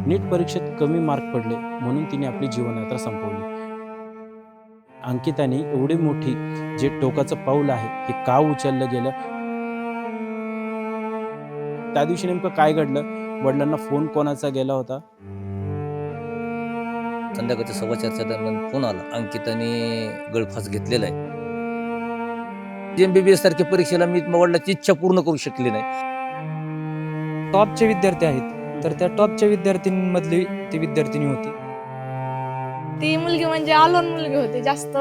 नीट परीक्षेत कमी मार्क पडले म्हणून तिने आपली जीवनयात्रा संपवली. अंकिताने एवढी मोठी जे टोकाचं पाऊल आहे हे का उचललं गेलं? त्या दिवशी नेमकं काय घडलं? वडिलांना फोन कोणाचा गेला होता? संध्याकाळच्या 4:15च्या दरम्यान फोन आला, अंकिताने गळफास घेतलेला आहे. MBBS सारख्या परीक्षेला मी वडिलांची इच्छा पूर्ण करू शकली नाही. टॉपचे विद्यार्थी आहेत, तर त्या टॉपच्या विद्यार्थ्यांमधली ती विद्यार्थिनी होती. ती मुलगी म्हणजे अलोन मुलगी होती, जास्त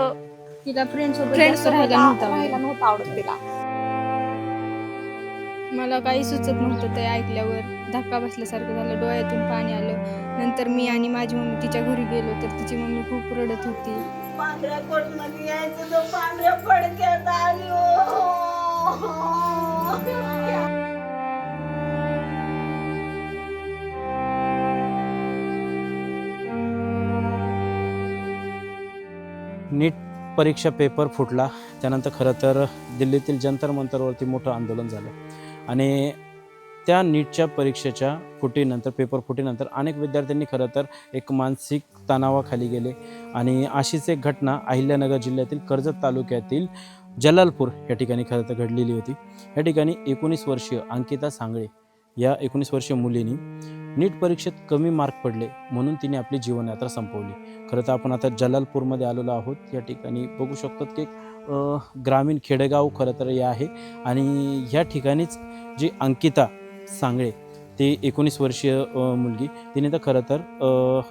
तिला फ्रेंड सोबत राहायला राहायला नव्हतं आवडत तिला. मला काही सुचत नव्हतं. ते ऐकल्यावर धक्का बसल्यासारखं झालं, डोळ्यातून पाणी आलं. नंतर मी आणि माझी मम्मी तिच्या घरी गेलो तर तिची मम्मी खूप रडत होती. पांढऱ्या कोटमध्ये यायचं तो पांढऱ्या फडक्यात आली नीट परीक्षा पेपर फुटला. त्यानंतर खरं तर दिल्लीतील जंतर मंतरवरती मोठं आंदोलन झालं आणि त्या नीटच्या परीक्षेच्या पेपर फुटीनंतर अनेक विद्यार्थ्यांनी खरं तर एक मानसिक तणावाखाली गेले आणि अशीच एक घटना अहिल्यानगर जिल्ह्यातील कर्जत तालुक्यातील जलालपूर या ठिकाणी खरं तर घडलेली होती. या ठिकाणी 19 वर्षीय अंकिता सांगळे या 19 वर्षीय मुलीने नीट परीक्षेत कमी मार्क पडले म्हणून तिने आपली जीवनयात्रा संपवली. खरं तर आपण आता जलालपूरमध्ये आलेलो आहोत. या ठिकाणी बघू शकतो की ग्रामीण खेडेगाव खरं तर हे आहे आणि ह्या ठिकाणीच जी अंकिता सांगळे ती 19 वर्षीय मुलगी, तिने तर खरं तर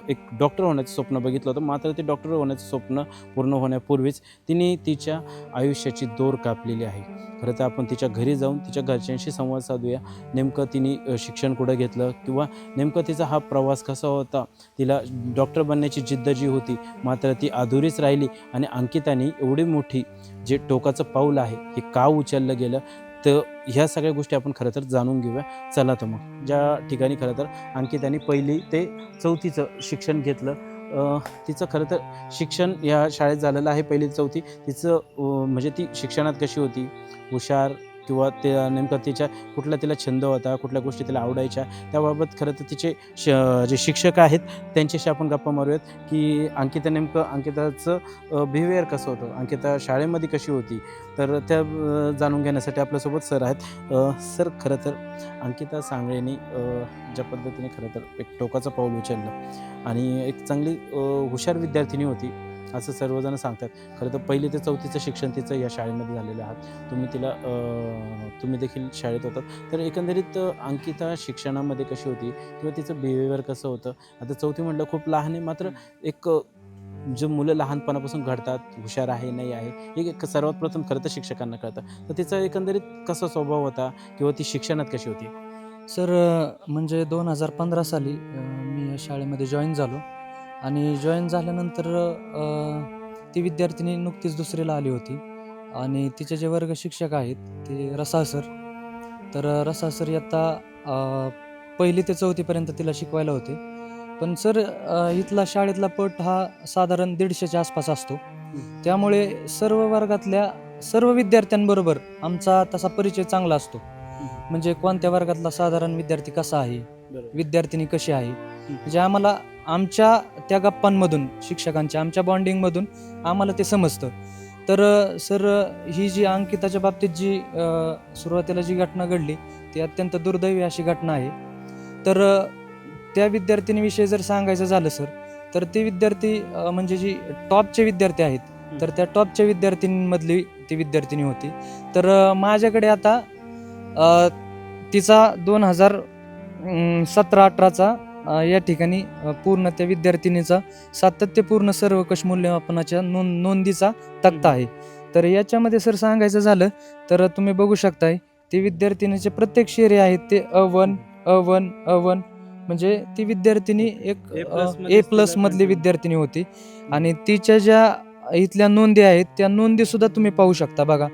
एक डॉक्टर होण्याचं स्वप्न बघितलं होतं. मात्र ते डॉक्टर होण्याचं स्वप्न पूर्ण होण्यापूर्वीच तिने तिच्या आयुष्याची दोर कापलेली आहे. खरं तर आपण तिच्या घरी जाऊन तिच्या घरच्यांशी संवाद साधूया. नेमकं तिने शिक्षण कुठं घेतलं किंवा नेमकं तिचा हा प्रवास कसा होता. तिला डॉक्टर बनण्याची जिद्द जी होती मात्र ती अधुरीच राहिली आणि अंकिताने एवढी मोठी जे टोकाचं पाऊल आहे हे का उचललं गेलं, तर ह्या सगळ्या गोष्टी आपण खरं तर जाणून घेऊया. चला तर मग ज्या ठिकाणी खरं तर अंकिताने 1ली ते 4थीचं शिक्षण घेतलं. तिचं खरं तर शिक्षण या शाळेत झालेलं आहे 1ली ते 4थी. तिचं म्हणजे ती शिक्षणात कशी होती, हुशार किंवा ते नेमका तिच्या कुठला तिला छंद होता, कुठल्या गोष्टी तिला आवडायच्या, त्याबाबत खरं तर तिचे जे शिक्षक आहेत त्यांच्याशी आपण गप्पा मारूयात की अंकिताचं बिहेवियर कसं होतं, अंकिता शाळेमध्ये कशी होती, तर त्या जाणून घेण्यासाठी आपल्यासोबत सर आहेत. सर, खरं तर अंकिता सांगळेने ज्या पद्धतीने खरं तर एक टोकाचं पाऊल उचललं आणि एक चांगली हुशार विद्यार्थिनी होती असं सर्वजण सांगतात. खरं तर 1ली ते 4थीचं शिक्षण तिचं या शाळेमध्ये झालेलं आहात. तुम्ही देखील शाळेत होतात. तर एकंदरीत अंकिता शिक्षणामध्ये कशी होती किंवा तिचं बिहेवियर कसं होतं? आता 4थी म्हटलं खूप लहान आहे, मात्र एक जे मुलं लहानपणापासून घडतात, हुशार आहे नाही आहे हे एक सर्वात प्रथम खरं तर शिक्षकांना कळतं. तर तिचा एकंदरीत कसा स्वभाव होता किंवा ती शिक्षणात कशी होती? सर, म्हणजे 2015 साली मी या शाळेमध्ये जॉईन झालो आणि जॉईन झाल्यानंतर ती विद्यार्थिनी नुकतीच 2रीला आली होती आणि तिचे जे वर्ग शिक्षक आहेत ते रसाळ सर. तर रसाळ सर इयत्ता 1ली ते 4थीपर्यंत तिला शिकवायला होते. पण सर, इथला शाळेतला पट हा साधारण 150च्या आसपास असतो. त्यामुळे सर्व वर्गातल्या सर्व विद्यार्थ्यांबरोबर आमचा तसा परिचय चांगला असतो. म्हणजे कोणत्या वर्गातला साधारण विद्यार्थी कसा आहे, विद्यार्थिनी कशी आहे, म्हणजे आम्हाला आमच्या त्या गप्पांमधून, शिक्षकांच्या आमच्या बॉन्डिंगमधून आम्हाला ते समजतं. तर सर, ही जी अंकिताच्या बाबतीत जी सुरुवातीला जी घटना घडली ती अत्यंत दुर्दैवी अशी घटना आहे. तर त्या विद्यार्थिनीविषयी जर सांगायचं झालं सर, तर ते विद्यार्थी म्हणजे जी टॉपचे विद्यार्थी आहेत तर त्या टॉपच्या विद्यार्थ्यांमधली ती विद्यार्थिनी होती. तर माझ्याकडे आता तिचा 2017-18चा या ठिकाणी पूर्ण त्या विद्यार्थिनीचा सातत्यपूर्ण सर्वकष मूल्यमापनाच्या नोंदीचा तक्ता आहे. तर याच्यामध्ये सर सांगायचं झालं तर तुम्ही बघू शकताय ती विद्यार्थिनीचे प्रत्येक शेरे आहेत ते A1 A1 A1, म्हणजे ती विद्यार्थिनी एक A+ मधली विद्यार्थिनी होती. आणि तिच्या ज्या इथल्या नोंदी आहेत त्या नोंदी सुद्धा तुम्ही पाहू शकता. बघा,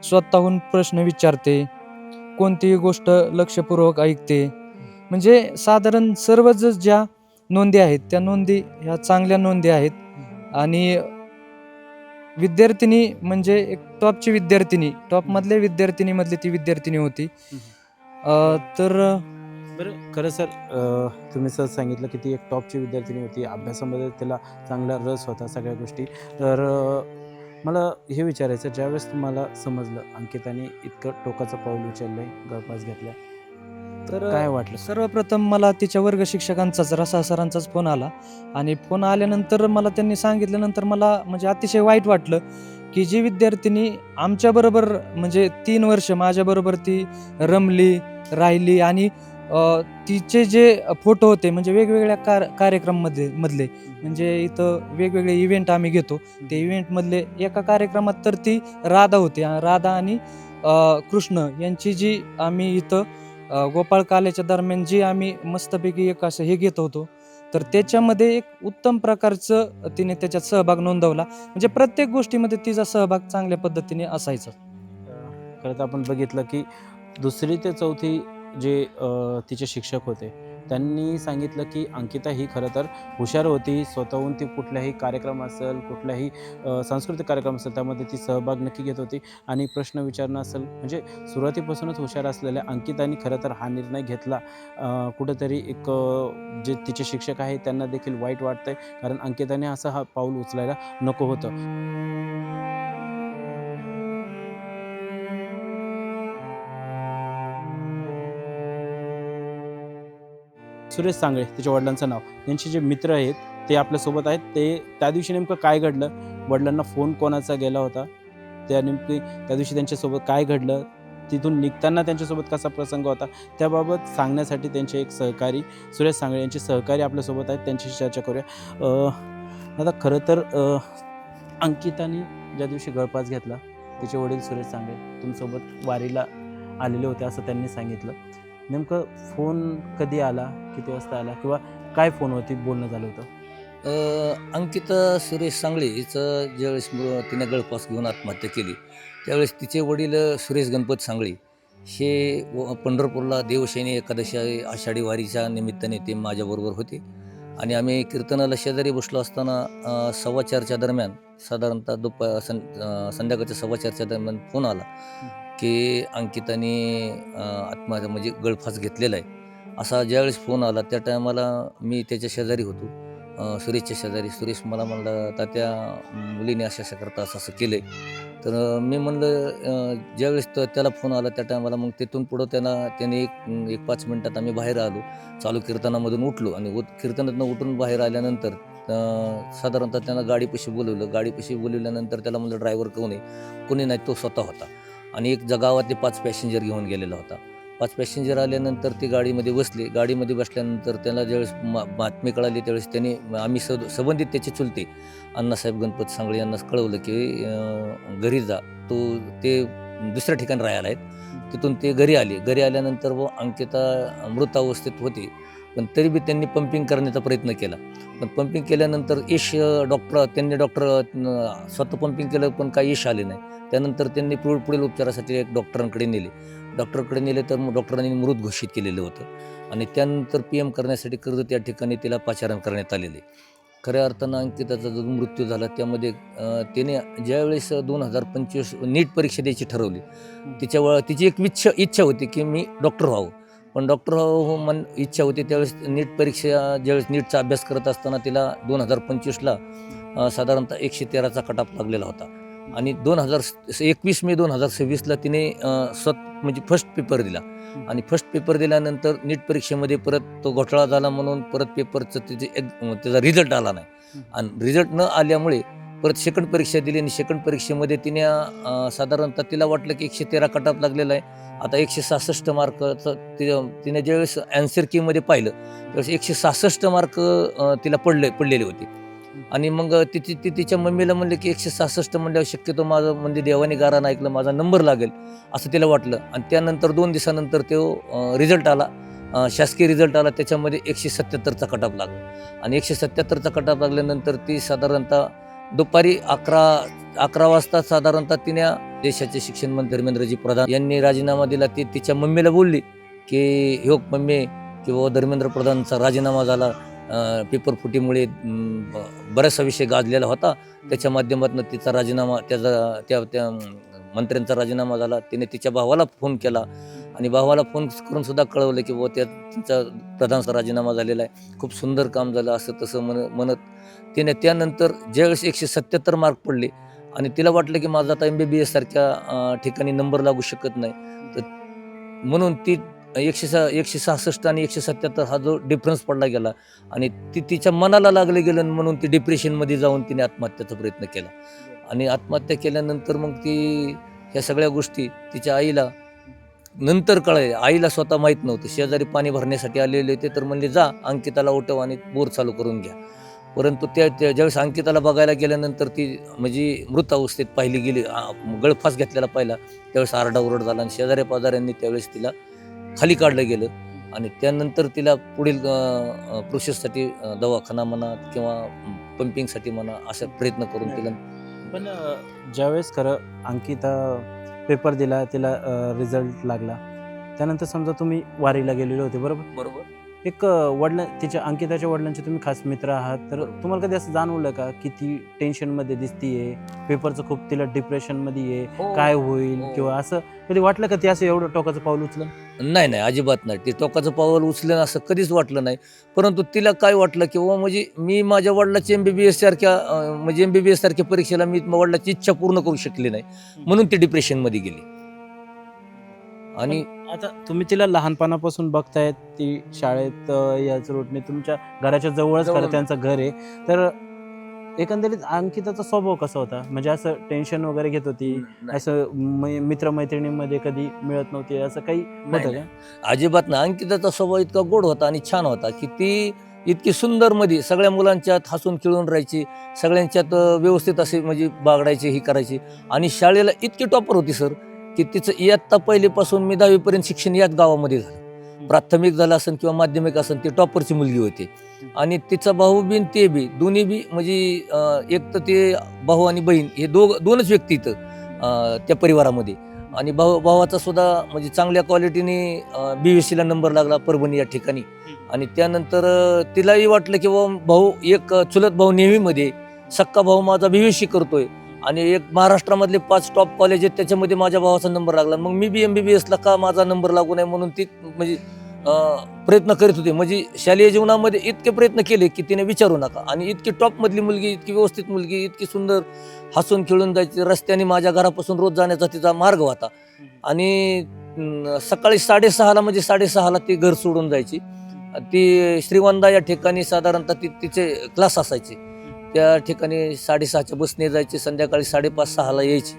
स्वतःहून प्रश्न विचारते, कोणतीही गोष्ट लक्षपूर्वक ऐकते, म्हणजे साधारण सर्वच ज्या नोंदी आहेत त्या नोंदी ह्या चांगल्या नोंदी आहेत. आणि विद्यार्थिनी म्हणजे एक टॉपची विद्यार्थिनी, टॉपमधल्या विद्यार्थिनीमधली ती विद्यार्थिनी होती. तर बरं खरं सर तुम्ही सर सांगितलं की ती एक टॉपची विद्यार्थिनी होती, अभ्यासामध्ये तिला चांगला रस होता सगळ्या गोष्टी. तर मला हे विचारायचं, ज्यावेळेस तुम्हाला समजलं अंकिताने इतकं टोकाचं पाऊल उचललं आहे, गळफास घेतला आहे, तर काय वाटलं? सर्वप्रथम मला तिच्या वर्ग शिक्षकांचाच रसा सरांचाच फोन आला आणि फोन आल्यानंतर मला त्यांनी सांगितल्यानंतर मला म्हणजे अतिशय वाईट वाटलं की जी विद्यार्थिनी आमच्याबरोबर म्हणजे 3 वर्ष माझ्याबरोबर ती रमली राहिली आणि तिचे जे फोटो होते म्हणजे वेगवेगळ्या कार्यक्रममध्ये मधले म्हणजे इथं वेगवेगळे इव्हेंट आम्ही घेतो ते इव्हेंटमधले एका कार्यक्रमात तर ती राधा होती राधा आणि कृष्ण यांची जी आम्ही इथं गोपाळ कालेच्या दरम्यान जी आम्ही मस्तपैकी एक असं हे घेत होतो तर त्याच्यामध्ये एक उत्तम प्रकारचं तिने त्याच्यात सहभाग नोंदवला म्हणजे प्रत्येक गोष्टीमध्ये तिचा सहभाग चांगल्या पद्धतीने असायचा. खरं तर आपण बघितलं की 2री ते 4थी जे तिचे शिक्षक होते त्यांनी सांगितलं की अंकिता ही खरं तर हुशार होती, स्वतःहून ती कुठल्याही कार्यक्रम असेल, कुठल्याही सांस्कृतिक कार्यक्रम असेल त्यामध्ये ती सहभाग नक्की घेत होती आणि प्रश्न विचारणं असेल म्हणजे सुरुवातीपासूनच हुशार असलेल्या अंकिताने खरं तर हा निर्णय घेतला. कुठंतरी एक जे तिचे शिक्षक आहेत त्यांना देखील वाईट वाटतंय, कारण अंकिताने असं हा पाऊल उचलायला नको होतं. सुरेश सांगळे तिच्या वडिलांचं नाव, यांचे जे मित्र आहेत ते आपल्यासोबत आहेत. ते त्या दिवशी नेमकं काय घडलं, वडिलांना फोन कोणाचा गेला होता, त्या नेमकी त्या दिवशी त्यांच्यासोबत काय घडलं, तिथून निघताना त्यांच्यासोबत कसा प्रसंग होता, त्याबाबत सांगण्यासाठी त्यांचे एक सहकारी सुरेश सांगळे यांचे सहकारी आपल्यासोबत आहेत, त्यांच्याशी चर्चा करूया. आता खरं तर अंकिताने ज्या दिवशी गळफास घेतला तिचे वडील सुरेश सांगळे तुमच्यासोबत वारीला आलेले होते असं त्यांनी सांगितलं. नेमकं फोन कधी आला, किती वाजता आला किंवा काय फोनवरती बोलणं झालं होतं? अंकिता सुरेश सांगळे हिचं ज्यावेळेस तिने गळफास घेऊन आत्महत्या केली त्यावेळेस तिचे वडील सुरेश गणपत सांगळे हे पंढरपूरला देवशयनी एकादशी आषाढी वारीच्या निमित्ताने ते माझ्याबरोबर होते आणि आम्ही कीर्तनाला शेजारी बसलो असताना 4:15च्या दरम्यान साधारणतः संध्याकाळच्या 4:15च्या दरम्यान फोन आला की अंकिताने आत्महत्या म्हणजे गळफास घेतलेला आहे. असा ज्यावेळेस फोन आला त्या टायमाला मी त्याच्या शेजारी होतो, सुरेशच्या शेजारी. सुरेश मला म्हणला तात्या मुलीने अशा करता असं केलं आहे. तर मी म्हणलं ज्यावेळेस त्याला फोन आला त्या टायमाला मग तिथून पुढं त्याने एक 5 मिनटात आम्ही बाहेर आलो, चालू कीर्तनामधून उठलो आणि कीर्तनातून उठून बाहेर आल्यानंतर साधारणतः त्यांना गाडीपाशी बोलवलं. गाडीपाशी बोलवल्यानंतर त्याला म्हणलं ड्रायव्हर कोण आहे, कोणी नाही, तो स्वतः होता आणि एक गावातले 5 पॅसेंजर घेऊन गेलेला होता. 5 पॅसेंजर आल्यानंतर ते गाडीमध्ये बसले. गाडीमध्ये बसल्यानंतर त्याला ज्यावेळेस बातमी कळाली त्यावेळेस त्यांनी आम्ही संबंधित त्याचे चुलते अण्णासाहेब गणपत सांगळे यांना कळवलं की घरी जा, ते दुसऱ्या ठिकाणी राहायला आहेत. तिथून ते घरी आले. घरी आल्यानंतर अंकिता मृत अवस्थेत होती, पण तरी बी त्यांनी पंपिंग करण्याचा प्रयत्न केला. पण पंपिंग केल्यानंतर त्यांनी स्वतः पंपिंग केलं पण काही यश आले नाही. त्यानंतर त्यांनी पुढील उपचारासाठी एक डॉक्टरांकडे नेले तर डॉक्टरांनी मृत घोषित केलेलं होतं आणि त्यानंतर PM करण्यासाठी कर्जत या ठिकाणी तिला पाचारण करण्यात आलेले. खऱ्या अर्थानं अंकिताचा जो मृत्यू झाला त्यामध्ये त्याने ज्यावेळेस 2025 नीट परीक्षा द्यायची ठरवली तिची एक इच्छा होती की मी डॉक्टर व्हावं. पण डॉक्टर व्हावं इच्छा होती त्यावेळेस नीट परीक्षा ज्यावेळेस नीटचा अभ्यास करत असताना तिला 2025ला साधारणतः 113चा कट-ऑफ लागलेला होता आणि 21 मे 2026ला तिने म्हणजे फर्स्ट पेपर दिला आणि फर्स्ट पेपर दिल्यानंतर नीट परीक्षेमध्ये परत तो घोटाळा झाला म्हणून परत पेपरचं त्याचा रिझल्ट आला नाही आणि रिझल्ट न आल्यामुळे परत सेकंड परीक्षा दिली आणि सेकंड परीक्षेमध्ये तिने साधारणतः तिला वाटलं की 113 कट-ऑफ लागलेला आहे. आता 166 मार्कचं तिने ज्यावेळेस ॲन्सर कीमध्ये पाहिलं त्यावेळेस 166 मार्क तिला पडलेले होते आणि मग ती तिच्या मम्मीला म्हणले की 166 म्हणल्यावर शक्यतो माझं म्हणजे देवाने गारानं ऐकलं, माझा नंबर लागेल असं तिला वाटलं आणि त्यानंतर 2 दिवसानंतर तो रिझल्ट आला, शासकीय रिझल्ट आला. त्याच्यामध्ये 177चा कट-ऑफ लागला आणि 177चा कट-ऑफ लागल्यानंतर ती साधारणतः दुपारी 11 वाजता साधारणतः तिने देशाचे शिक्षण मंत्री धर्मेंद्रजी प्रधान यांनी राजीनामा दिला. ती तिच्या मम्मीला बोलली की हो मम्मी किंवा धर्मेंद्र प्रधानचा राजीनामा झाला, पेपर फुटीमुळे बराचसा विषय गाजलेला होता, त्याच्या माध्यमातून तिचा राजीनामा त्या मंत्र्यांचा राजीनामा झाला. तिने तिच्या भावाला फोन केला आणि भावाला फोन करून सुद्धा कळवलं की बुवा त्यांचा प्रधानचा राजीनामा झालेला आहे, खूप सुंदर काम झालं असं तसं म्हणत तिने त्यानंतर ज्यावेळेस 177 मार्क पडले आणि तिला वाटलं की माझा आता MBBS सारख्या ठिकाणी नंबर लागू शकत नाही, तर म्हणून ती 166 आणि 177 हा जो डिफरन्स पडला गेला आणि ती तिच्या मनाला लागलं गेलं आणि म्हणून ती डिप्रेशनमध्ये जाऊन तिने आत्महत्याचा प्रयत्न केला. आणि आत्महत्या केल्यानंतर मग ती ह्या सगळ्या गोष्टी तिच्या आईला नंतर कळले. आईला स्वतः माहीत नव्हतं. शेजारी पाणी भरण्यासाठी आलेले होते, तर म्हणले जा अंकिताला उठव आणि बोर चालू करून घ्या. परंतु ज्यावेळेस अंकिताला बघायला गेल्यानंतर ती म्हणजे मृत अवस्थेत पाहिली गेली, गळफास घेतलेला पाहिला, त्यावेळेस आरडाओरड झाला आणि शेजाऱ्या पाजाऱ्यांनी त्यावेळेस तिला खाली काढलं गेलं आणि त्यानंतर तिला पुढील प्रोसेससाठी दवाखाना म्हणा किंवा पंपिंगसाठी म्हणा असा प्रयत्न करून तिला. पण ज्यावेळेस खरं अंकिता पेपर दिला, तिला रिझल्ट लागला, त्यानंतर समजा तुम्ही वारीला गेलेले होते, बरोबर? एक तिच्या अंकिताच्या वडिलांचे तुम्ही खास मित्र आहात, तर तुम्हाला कधी असं जाणवलं का की ती टेन्शनमध्ये दिसतीये, पेपरचं खूप तिला डिप्रेशनमध्ये आहे, काय होईल किंवा असं कधी वाटलं का ती असं एवढं टोकाचं पाऊल उचलं? नाही, अजिबात नाही. ते टोकाचं पाऊल उचलेलं असं कधीच वाटलं नाही. परंतु तिला काय वाटलं की बाबा म्हणजे मी माझ्या वडिलाची MBBS सारख्या परीक्षेला मी वडिलाची इच्छा पूर्ण करू शकली नाही, म्हणून ती डिप्रेशनमध्ये गेली. आणि आता तुम्ही तिला लहानपणापासून बघतायत, ती शाळेत याच रोडने तुमच्या घराच्या जवळच खरं त्यांचं घर आहे, तर एकंदरीत अंकिताचा स्वभाव कसा होता? म्हणजे असं टेन्शन वगैरे घेत होती, असं मित्रमैत्रिणींमध्ये कधी मिळत नव्हती, असं काही होतं का? अजिबात नाही. अंकिताचा स्वभाव इतका गोड होता आणि छान होता की ती इतकी सुंदर मध्ये सगळ्या मुलांच्यात हसून खेळून राहायची, सगळ्यांच्यात व्यवस्थित असे म्हणजे बागडायची, ही करायची आणि शाळेला इतकी टॉपर होती सर की तिचं इयत्ता पहिलीपासून मी 10वी पर्यंत शिक्षण याच गावामध्ये झालं. प्राथमिक झालं असेल किंवा माध्यमिक असेल, ती टॉपरची मुलगी होती. आणि तिचा भाऊ बी ते बी दोन्ही बी म्हणजे एक तर ते भाऊ आणि बहीण हे दोनच व्यक्ती इथं त्या परिवारामध्ये. आणि भावाचा सुद्धा म्हणजे चांगल्या क्वालिटीने BVC ला नंबर लागला परभणी या ठिकाणी. आणि त्यानंतर तिलाही वाटलं की भाऊ एक चुलत भाऊ नेव्हीमध्ये, सक्का भाऊ माझा BVC करतोय आणि एक महाराष्ट्रामधले 5 टॉप कॉलेज आहेत त्याच्यामध्ये माझ्या भावाचा नंबर लागला, मग मी बी MBBS ला का माझा नंबर लागू नये म्हणून ती म्हणजे प्रयत्न करीत होते. म्हणजे शालेय जीवनामध्ये इतके प्रयत्न केले की तिने विचारू नका. आणि इतकी टॉपमधली मुलगी, इतकी व्यवस्थित मुलगी, इतकी सुंदर हसून खेळून जायची. रस्त्याने माझ्या घरापासून रोज जाण्याचा तिचा मार्ग होता. आणि सकाळी 6:30ला म्हणजे 6:30ला ती घर सोडून जायची. ती श्रीवंदा या ठिकाणी साधारणतः तिचे क्लास असायचे, त्या ठिकाणी 6:30च्या बसने जायची, संध्याकाळी 5:30-6ला यायची.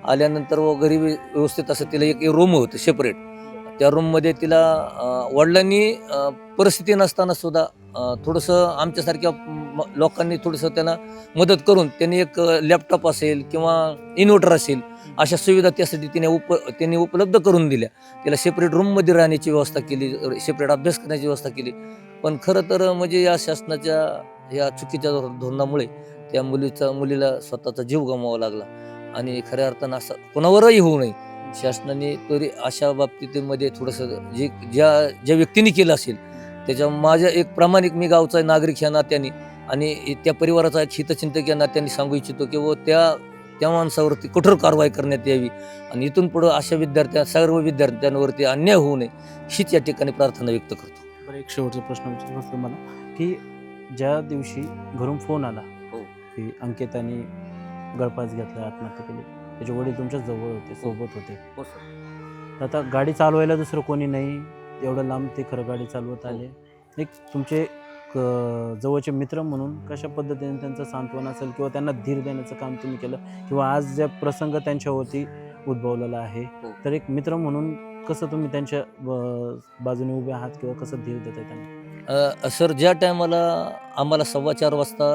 आल्यानंतर घरी व्यवस्थित असं तिला एक रूम होतं सेपरेट. त्या रूममध्ये तिला वडिलांनी परिस्थिती नसताना सुद्धा थोडंसं आमच्यासारख्या लोकांनी थोडंसं त्यांना मदत करून त्यांनी एक लॅपटॉप असेल किंवा इन्व्हर्टर असेल अशा सुविधा त्यासाठी त्यांनी उपलब्ध करून दिल्या. तिला सेपरेट रूममध्ये राहण्याची व्यवस्था केली, सेपरेट अभ्यास करण्याची व्यवस्था केली. पण खरं तर म्हणजे या शासनाच्या या चुकीच्या धोरणामुळे त्या मुलीला स्वतःचा जीव गमवावा लागला. आणि खऱ्या अर्थानं असं कोणावरही होऊ नये, शासनाने तरी अशा बाबतीमध्ये थोडंसं ज्या व्यक्तीने केलं असेल त्याच्या माझ्या एक प्रामाणिक मी गावचा नागरिक ह्या नात्याने आणि त्या परिवाराचा एक हितचिंतक या नात्याने सांगू इच्छितो की त्या माणसावरती कठोर कारवाई करण्यात यावी आणि इथून पुढं अशा सर्व विद्यार्थ्यांवरती अन्याय होऊ नये हीच या ठिकाणी प्रार्थना व्यक्त करतो. बरं, एक शेवटचा प्रश्न विचारतो मला की ज्या दिवशी घरून फोन आला की अंकिताने गळफास घेतला, आत्महत्या केली, त्याचे वडील तुमच्या जवळ होते, सोबत होते, आता गाडी चालवायला दुसरं कोणी नाही, एवढं लांब ते खरं गाडी चालवत आले, एक तुमचे जवळचे मित्र म्हणून कशा पद्धतीने त्यांचं सांत्वन असेल किंवा त्यांना धीर देण्याचं काम तुम्ही केलं किंवा आज ज्या प्रसंग त्यांच्यावरती उद्भवलेला आहे, तर एक मित्र म्हणून कसं तुम्ही त्यांच्या बाजूने उभे आहात किंवा कसं धीर देताय त्यांना? सर, ज्या टायमाला आम्हाला 4:15 वाजता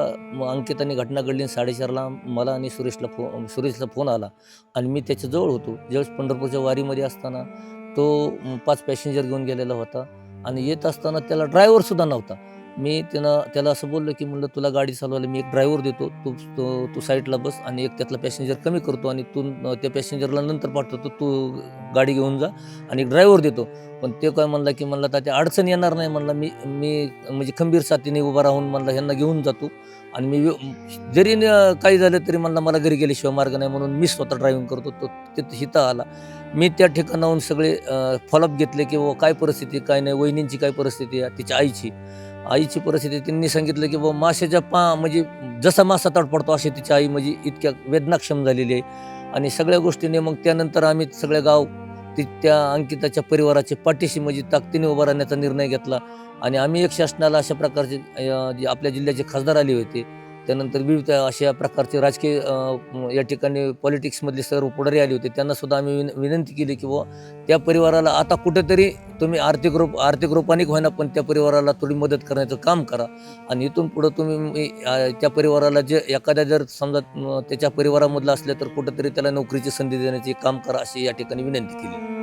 अंकिताने घटना घडली, 4:30ला मला आणि सुरेशला फोन आला आणि मी त्याच्याजवळ होतो. ज्यावेळेस पंढरपूरच्या वारीमध्ये असताना तो 5 पॅसेंजर घेऊन गेलेला होता आणि येत असताना त्याला ड्रायव्हरसुद्धा नव्हता. मी त्याला असं बोललो की म्हणलं तुला गाडी चालवायला मी एक ड्रायव्हर देतो, तू साईडला बस आणि एक त्यातला पॅसेंजर कमी करतो आणि तू त्या पॅसेंजरला नंतर पाठवतो, तू गाडी घेऊन जा आणि एक ड्रायव्हर देतो. पण ते काय म्हणला की म्हणलं आता त्या अडचण येणार नाही म्हणला, मी मी म्हणजे खंबीर साथीने उभा राहून म्हणला ह्यांना घेऊन जातो आणि जरी काही झालं तरी म्हणला मला घरी गेल्याशिवाय मार्ग नाही, म्हणून मी स्वतः ड्रायव्हिंग करतो. तो तिथं हिथं आला. मी त्या ठिकाणाहून सगळे फॉलोअप घेतले की बाबा काय परिस्थिती काय नाही, वहिनींची काय परिस्थिती आहे, तिच्या आईची परिस्थिती. त्यांनी सांगितलं की बाबा माशाच्या म्हणजे जसा मासा तडपडतो अशी तिची आई म्हणजे इतक्या वेदनाक्षम झालेली आहे. आणि सगळ्या गोष्टीने मग त्यानंतर आम्ही सगळे गाव त्या अंकिताच्या परिवाराच्या पाठीशी म्हणजे ताकदीने उभा राहण्याचा निर्णय घेतला. आणि आम्ही एक शासनाला अशा प्रकारचे जे आपल्या जिल्ह्याचे खासदार आले होते, त्यानंतर विविध अशा प्रकारचे राजकीय या ठिकाणी पॉलिटिक्समधले सर्व पुढारी आले होते, त्यांना सुद्धा आम्ही विनंती केली की बाबा त्या परिवाराला आता कुठेतरी तुम्ही आर्थिक रूपाने होईना पण त्या परिवाराला थोडी मदत करण्याचं काम करा. आणि इथून पुढं तुम्ही त्या परिवाराला जे एखाद्या जर समजा त्याच्या परिवारामधलं असलं तर कुठेतरी त्याला नोकरीची संधी देण्याचे काम करा अशी या ठिकाणी विनंती केली.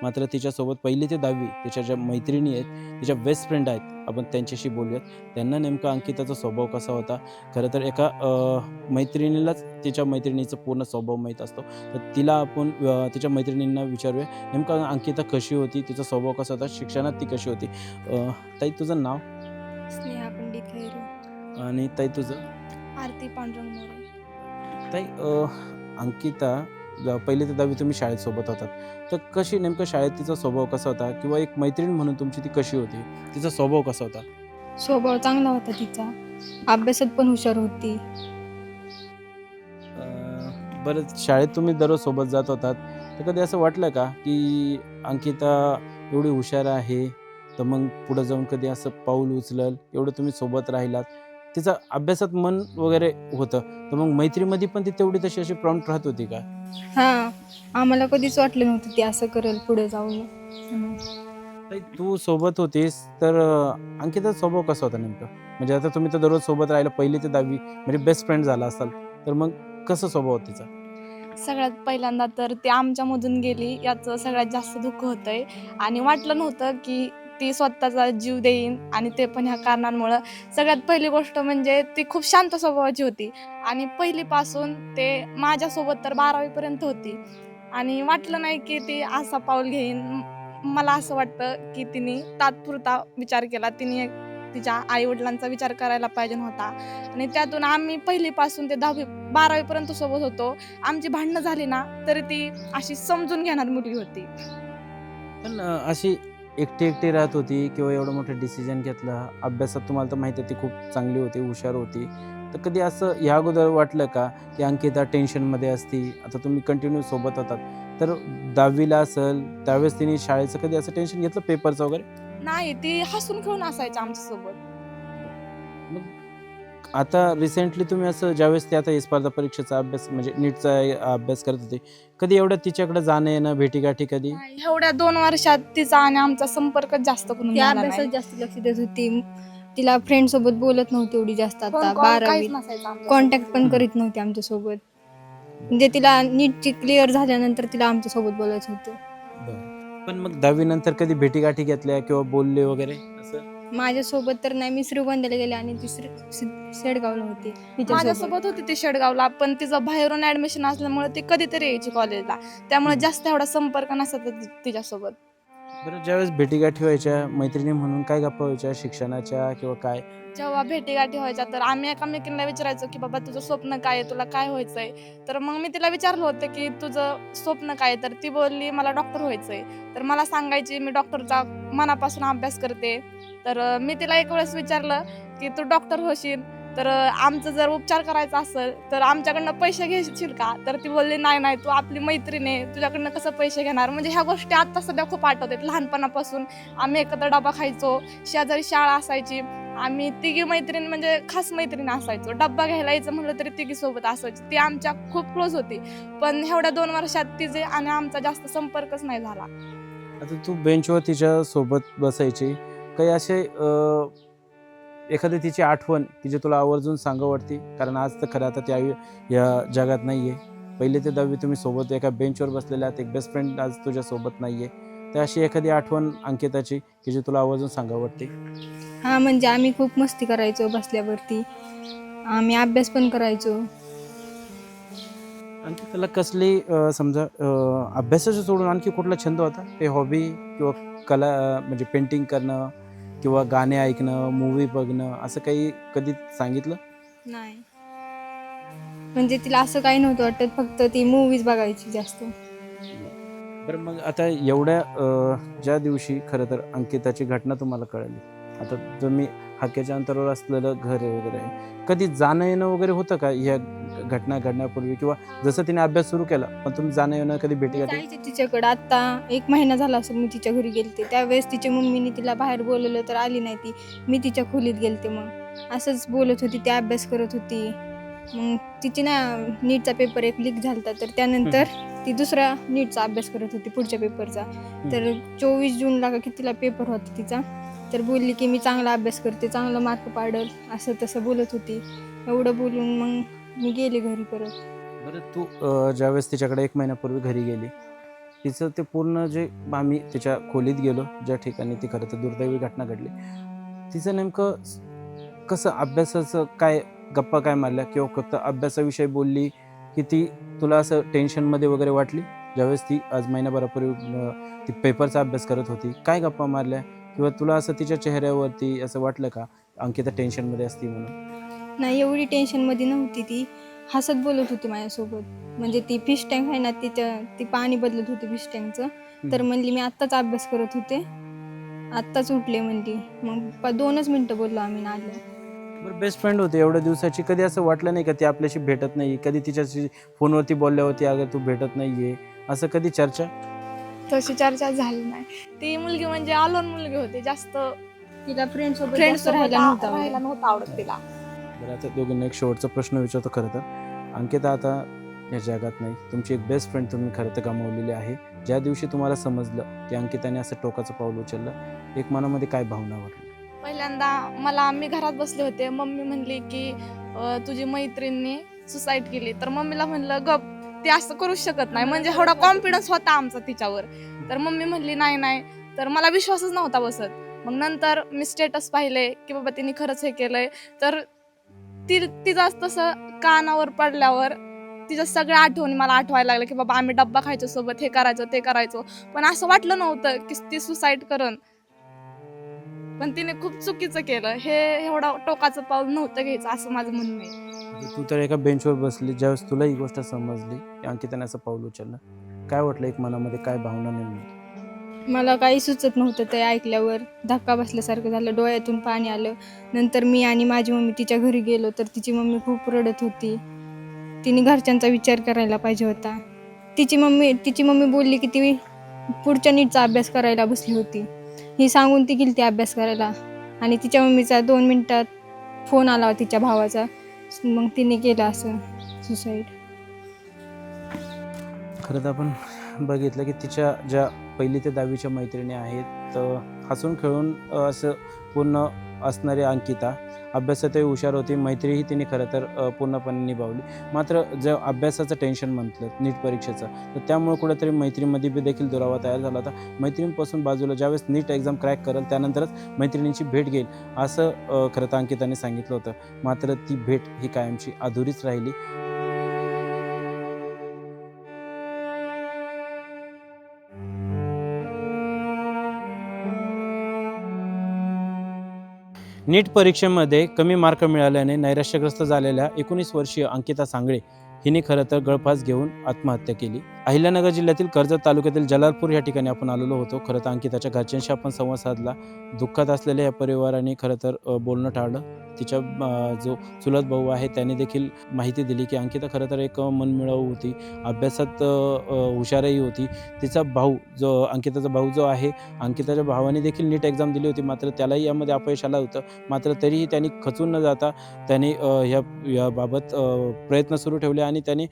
मात्र तिच्यासोबत 1ली ते 10वी तिच्या ज्या मैत्रिणी आहेत, तिच्या बेस्ट फ्रेंड आहेत, आपण त्यांच्याशी बोलूयात. त्यांना नेमका अंकिताचा स्वभाव कसा होता. खरं तर एका मैत्रिणीलाच तिच्या मैत्रिणीचा पूर्ण स्वभाव माहीत असतो. तर तिला आपण तिच्या मैत्रिणींना विचारूया नेमका अंकिता कशी होती, तिचा स्वभाव कसा होता, शिक्षणात ती कशी होती. ताई तुझं नाव स्नेहा पंडित खैरू. आणि ताई तुझं? आरती पांडुरंग मोरे. ताई अंकिता 1ली ते 10वी तुम्ही शाळेत सोबत होतात, तर कशी नेमकं शाळेत तिचा स्वभाव कसा होता किंवा एक मैत्रीण म्हणून तुमची ती कशी होती, तिचा स्वभाव कसा होता? स्वभाव चांगला होता तिचा, अभ्यासात पण हुशार होती. बरं, शाळेत तुम्ही दररोज सोबत जात होतात, तर कधी असं वाटलं का की अंकिता एवढी हुशार आहे तर मग पुढं जाऊन कधी असं पाऊल उचलल, एवढं तुम्ही सोबत राहिलात, तिचा अभ्यासात मन वगैरे होतं, तर मग मैत्रीमध्ये पण ती तेवढी तशी अशी प्रॉम्प्ट राहत होती का? हां, आम्हाला कधीच वाटलं नव्हतं ती असं करेल पुढे जाऊन. ताई तू सोबत होतीस तर अंकिताचा स्वभाव कसा होता नेमका? म्हणजे आता तुम्ही तर दररोज सोबत राहिला 1ली ते 10वी म्हणजे बेस्ट फ्रेंड झाला असाल, तर मग कसं स्वभाव होता तिचा? सगळ्यात पहिल्यांदा तर ती आमच्यामधून गेली याचं सगळ्यात जास्त दुःख होतंय. आणि वाटलं नव्हतं की ती स्वतःचा जीव देईन आणि ते पण ह्या कारणांमुळं. सगळ्यात पहिली गोष्ट म्हणजे ती खूप शांत स्वभावाची होती आणि पहिलीपासून ते माझ्यासोबत तर 12वीपर्यंत होती आणि वाटलं नाही की ती असा पाऊल घेईन. मला असं वाटतं की तिने तात्पुरता विचार केला. तिने तिच्या आईवडिलांचा विचार करायला पाहिजे होता आणि त्यातून आम्ही पहिलीपासून ते 12वीपर्यंत सोबत होतो. आमची भांडणं झाली ना तरी ती अशी समजून घेणारी मुलगी होती. पण अशी एकटी राहत होती किंवा एवढं मोठं डिसिजन घेतलं, अभ्यासात तुम्हाला तर माहिती आहे ती खूप चांगली होती, हुशार होती, तर कधी असं ह्या अगोदर वाटलं का की अंकिता टेन्शनमध्ये असती? आता तुम्ही कंटिन्यू सोबत होतात, तर 10वीला असेल त्यावेळेस तिने शाळेचं कधी असं टेन्शन घेतलं पेपरचं वगैरे? नाही, ती हसून खेळून असायची आमच्यासोबत. मग आता रिसेंटली तुम्ही असं ज्यावेळेस ते आता हे स्पर्धा परीक्षेचा अभ्यास म्हणजे नीटचा अभ्यास करत होते, कधी एवढं तिच्याकडे जाणं येणं भेटीगाठी कधी? एवढ्या 2 वर्षात तिचा आणि आमचा संपर्क जास्त करून ती झाला अभ्यासात नाही. जास्त लक्ष देत होती. तिला फ्रेंड सोबत बोलत नव्हती एवढी जास्त. फोन आता कॉल काहीच 12वीत नसायचा आमच्यासोबत. कॉन्टॅक्ट पण करीत नव्हती आमच्यासोबत. म्हणजे तिला नीटची क्लिअर झाल्यानंतर तिला आमच्यासोबत बोलायचं होतं. बरं. पण मग 10वी नंतर कधी भेटीगाठी घेतल्या किंवा बोलले वगैरे असं? माझ्यासोबत तर नाही, मी श्रीगोंद्याला गेले आणि ती शेडगावला होती तिच्यासोबत. माझ्यासोबत होती ती शेडगावला, पण तिचं बाहेरून ऍडमिशन असल्यामुळे ती कधीतरी यायची कॉलेजला, त्यामुळे जास्त एवढा संपर्क नसायचा तिच्यासोबत. बरं, ज्यावेळेस भेटीगाठी व्हायच्या मैत्रिणी म्हणून काय गप्पा व्हायच्या शिक्षणाच्या किंवा काय? जेव्हा भेटीगाठी व्हायच्या तर आम्ही एकामेकींना विचारायचो की बाबा तुझं स्वप्न काय आहे, तुला काय व्हायचंय. तर मग मी तिला विचारलं होतं की तुझं स्वप्न काय आहे, तर ती बोलली मला डॉक्टर व्हायचंय. तर मला सांगायची मी डॉक्टरचा मनापासून अभ्यास करते. तर मी तिला एक वेळेस विचारलं की तू डॉक्टर होशील तर आमचं जर उपचार करायचा असेल तर आमच्याकडनं पैसे घेशील का? तर ती बोलली नाही, तू आपली मैत्रीण आहे, तुझ्याकडनं कसं पैसे घेणार. म्हणजे ह्या गोष्टी आता सध्या खूप आठवतात. लहानपणापासून आम्ही एकत्र डबा खायचो, शेजारी शाळा असायची, आम्ही तिघी मैत्रीण म्हणजे खास मैत्रीण असायचो. डब्बा घ्यायला यायचं म्हटलं तरी तिघी सोबत असायची. ती आमच्या खूप क्लोज होती. पण एवढ्या 2 वर्षात तिचे आणि आमचा जास्त संपर्कच नाही झाला. आता तू बेंचवर तिच्या सोबत बसायची, काही असे एखादी तिची आठवण की जे तुला आवर्जून सांगावं वाटते, कारण आज तर खरं आता त्या या जगात नाही आहे. पहिली ते 10वी तुम्ही सोबत एका बेंचवर बसलेले आहात, एक बेस्ट फ्रेंड आज तुझ्या सोबत नाही आहे. तर अशी एखादी आठवण अंकिताची की जे तुला आवर्जून सांगावं वाटते? हां, म्हणजे आम्ही खूप मस्ती करायचो बसल्यावरती. आम्ही अभ्यास पण करायचो. आणखी त्याला कसली समजा अभ्यासाचं सोडून आणखी कुठला छंद होता? ते हॉबी किंवा कला म्हणजे पेंटिंग करणं किंवा गाणे ऐकणं, मूव्ही बघणं असं काही कधी सांगितलं? नाही. म्हणजे तिला असं काही नव्हतं वाटत, फक्त ती मूव्हीज बघायची जास्त. बरं मग आता एवढ्या ज्या दिवशी खरं तर अंकिताची घटना तुम्हाला कळली, आता तुम्ही हाकेच्या अंतरावर असलेलं घर वगैरे आहे, कधी जाणं येणं वगैरे होतं का ह्या घटना घडण्यापूर्वी, किंवा जसं तिने अभ्यास सुरू केला पण तुम्ही जाणं येणं कधी भेटीगाठी? जायचे तिच्याकडं. आता 1 महिना झाला असेल मी तिच्या घरी गेलते. त्यावेळेस तिच्या मम्मीने तिला बाहेर बोलवलं तर आली नाही ती. मी तिच्या खोलीत गेलते. मग असंच बोलत होती, ती अभ्यास करत होती. मग तिची ना नीटचा पेपर एक लीक झालता, तर त्यानंतर ती दुसरा नीटचा अभ्यास करत होती पुढच्या पेपरचा. तर 24 जूनला का कितीला पेपर होता तिचा, तर बोलली की मी चांगला अभ्यास करते, चांगला मार्क पाडेल, असं तसं बोलत होती. एवढं बोलून मग मी गेले घरी परत. बरं तू ज्यावेळेस तिच्याकडे 1 महिन्यापूर्वी घरी गेली, तिचं ते पूर्ण जे आम्ही तिच्या खोलीत गेलो ज्या ठिकाणी ती खरं तर दुर्दैवी घटना घडली, तिचं नेमकं कसं अभ्यासाचं काय गप्पा काय मारल्या, किंवा फक्त अभ्यासाविषयी बोलली की ती तुला असं टेन्शनमध्ये वगैरे वाटली ज्यावेळेस ती आज महिनाभरापूर्वी ती पेपरचा अभ्यास करत होती? काय गप्पा मारल्या, किंवा तुला असं तिच्या चेहऱ्यावरती असं वाटलं का अंकिता टेन्शनमध्ये असती म्हणून? नाही, एवढी टेन्शनमध्ये नव्हती ती. हसत बोलत होती माझ्यासोबत. म्हणजे ती फिश टँक आहे ना, ती पाणी बदलत होती फिश टँकचं. तर म्हणली मी आत्ताच अभ्यास करत होते, आत्ताच उठले म्हणली. मग 2च मिनटं बोललो आम्ही नाल्या. बरं बेस्ट फ्रेंड होते एवढ्या दिवसाची, कधी असं वाटलं नाही का ती आपल्याशी भेटत नाही? कधी तिच्याशी फोनवरती बोलल्यावरती अगं तू भेटत नाही आहे असं कधी चर्चा? तशी चर्चा झाली नाही. ती मुलगी म्हणजे अलोन मुलगी होती, जास्त तिला फ्रेंड फ्रेंड सोबत राहायला नव्हता राहायला आवडत. नव्हतं आवडत तिला. बरं आता दोघींना एक शेवटचा प्रश्न विचारतो. खरं तर अंकिता आता या जगात नाही, तुमची एक बेस्ट फ्रेंड तुम्ही खरं तर गमावलेली आहे. ज्या दिवशी तुम्हाला समजलं की अंकिताने असं टोकाचं पाऊल उचललं, एक मनामध्ये काय भावना वाटली? पहिल्यांदा मी घरात बसले होते, मम्मी म्हणली की तुझी मैत्रिणीने सुसाईड केली. तर मम्मीला म्हणलं गप, ती असं करू शकत नाही, म्हणजे एवढा कॉन्फिडन्स होता आमचा तिच्यावर. तर मम्मी म्हणली नाही नाही, तर मला विश्वासच नव्हता बसत. मग नंतर मी स्टेटस पाहिले की बाबा तिने खरंच हे केलंय. तर तिचं तसं कानावर पडल्यावर तिच्या सगळ्या आठवणी मला आठवायला लागल्या की बाबा आम्ही डब्बा खायचो सोबत, हे करायचो ते करायचो. पण असं वाटलं नव्हतं की ती सुसाईड करण. पण तिने खूप चुकीचं केलं. हे एवढं टोकाचं पाऊल नव्हतं घ्यायचं, असं माझं म्हणणं आहे. आता तू तर एका बेंचवर बसली, ज्यावेळेस तुला ही गोष्ट समजली की अंकिताने असं पाऊल उचललं, काय वाटलं एक मनामध्ये, काय भावना नेमकी? मला काही सुचत नव्हतं. ते ऐकल्यावर धक्का बसल्यासारखं झालं, डोळ्यातून पाणी आलं. नंतर मी आणि माझी मम्मी तिच्या घरी गेलो, तर तिची मम्मी खूप रडत होती. तिने घरच्यांचा विचार करायला पाहिजे होता. तिची मम्मी बोलली की ती पुढच्या नीटचा अभ्यास करायला बसली होती. ही सांगून ती गेली ती अभ्यास करायला, आणि तिच्या मम्मीचा 2 मिनिटात फोन आला तिच्या भावाचा. मग तिने केलं असं सुसाईड. खरं तर आपण बघितलं की तिच्या ज्या 1ली ते 10वीच्या मैत्रिणी आहेत, हसून खेळून असं पूर्ण असणारी अंकिता अभ्यासातही हुशार होती, मैत्रीही तिने खरं तर पूर्णपणे निभावली. मात्र जर अभ्यासाचं टेन्शन म्हटलं नीट परीक्षेचं, तर त्यामुळे कुठेतरी मैत्रीमध्ये बी देखील दुरावा तयार झाला होता. मैत्रिणीपासून बाजूला ज्यावेळेस नीट एक्झाम क्रॅक करेल त्यानंतरच मैत्रिणींची भेट घेईल असं खरं तर अंकिताने सांगितलं होतं. मात्र ती भेट ही कायमची अधुरीच राहिली. नीट परीक्षेमध्ये कमी मार्क मिळाल्याने नैराश्यग्रस्त झालेल्या 19 वर्षीय अंकिता सांगळे हिने खरं तर गळफास घेऊन आत्महत्या केली. अहिल्यानगर जिल्ह्यातील कर्जत तालुक्यातील जलालपूर या ठिकाणी आपण आलेलो होतो. खरं तर अंकिताच्या घरच्यांशी आपण संवाद साधला. दुःखात असलेल्या या परिवाराने खरं तर बोलणं टाळलं. तिच्या जो चुलत भाऊ आहे त्याने देखील माहिती दिली की अंकिता खरं तर एक मनमिळाऊ होती, अभ्यासात हुशारही होती. तिचा भाऊ जो अंकिताचा भाऊ जो आहे, अंकिताच्या भावाने देखील नीट एक्झाम दिली होती, मात्र त्यालाही यामध्ये अपयश आलं होतं. मात्र तरीही त्यांनी खचून न जाता त्याने याबाबत प्रयत्न सुरू ठेवले आणि त्याने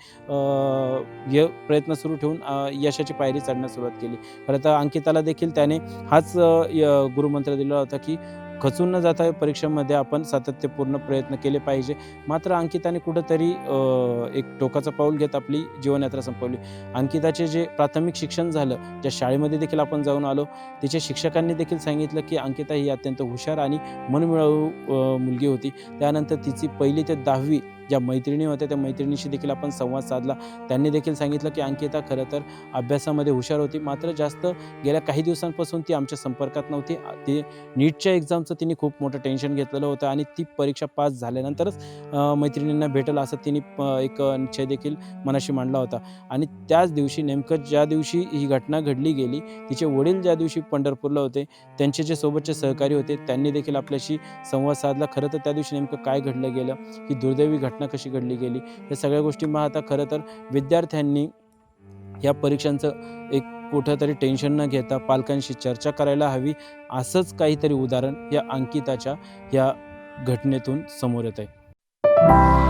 हे प्रयत्न सुरू ठेवून यशाची पायरी चढण्यास सुरुवात केली. खरं तर अंकिताला देखील त्याने हाच गुरुमंत्र दिला होता की खचून न जाता परीक्षेमध्ये आपण सातत्यपूर्ण प्रयत्न केले पाहिजे. मात्र अंकिताने कुठंतरी एक टोकाचं पाऊल घेत आपली जीवनयात्रा संपवली. अंकिताचे जे प्राथमिक शिक्षण झालं, ज्या शाळेमध्ये देखील आपण जाऊन आलो, तिच्या शिक्षकांनी देखील सांगितलं की अंकिता ही अत्यंत हुशार आणि मनमिळाऊ मुलगी होती. त्यानंतर तिची 1ली ते 10वी ज्या मैत्रिणी होत्या त्या मैत्रिणीशी देखील आपण संवाद साधला. त्यांनी देखील सांगितलं की अंकिता खरं तर अभ्यासामध्ये हुशार होती, मात्र जास्त गेल्या काही दिवसांपासून ती आमच्या संपर्कात नव्हती. ती नीटच्या एक्झामचं तिने खूप मोठं टेन्शन घेतलेलं होतं आणि ती परीक्षा पास झाल्यानंतरच मैत्रिणींना भेटेल असं तिने एक निश्चय देखील मनाशी मांडला होता. आणि त्याच दिवशी नेमकं ज्या दिवशी ही घटना घडली गेली, तिचे वडील ज्या दिवशी पंढरपूरला होते, त्यांचे जे सोबतचे सहकारी होते त्यांनी देखील आपल्याशी संवाद साधला. खरं तर त्या दिवशी नेमकं काय घडलं गेलं, ही दुर्दैवी घटना कशी घडली गेली, या सगळ्या गोष्टी पाहता खरं तर विद्यार्थ्यांनी या परीक्षांचं एक कुठंतरी टेन्शन न घेता पालकांशी चर्चा करायला हवी. असंच काहीतरी उदाहरण या अंकिताच्या या घटनेतून समोर येत आहे.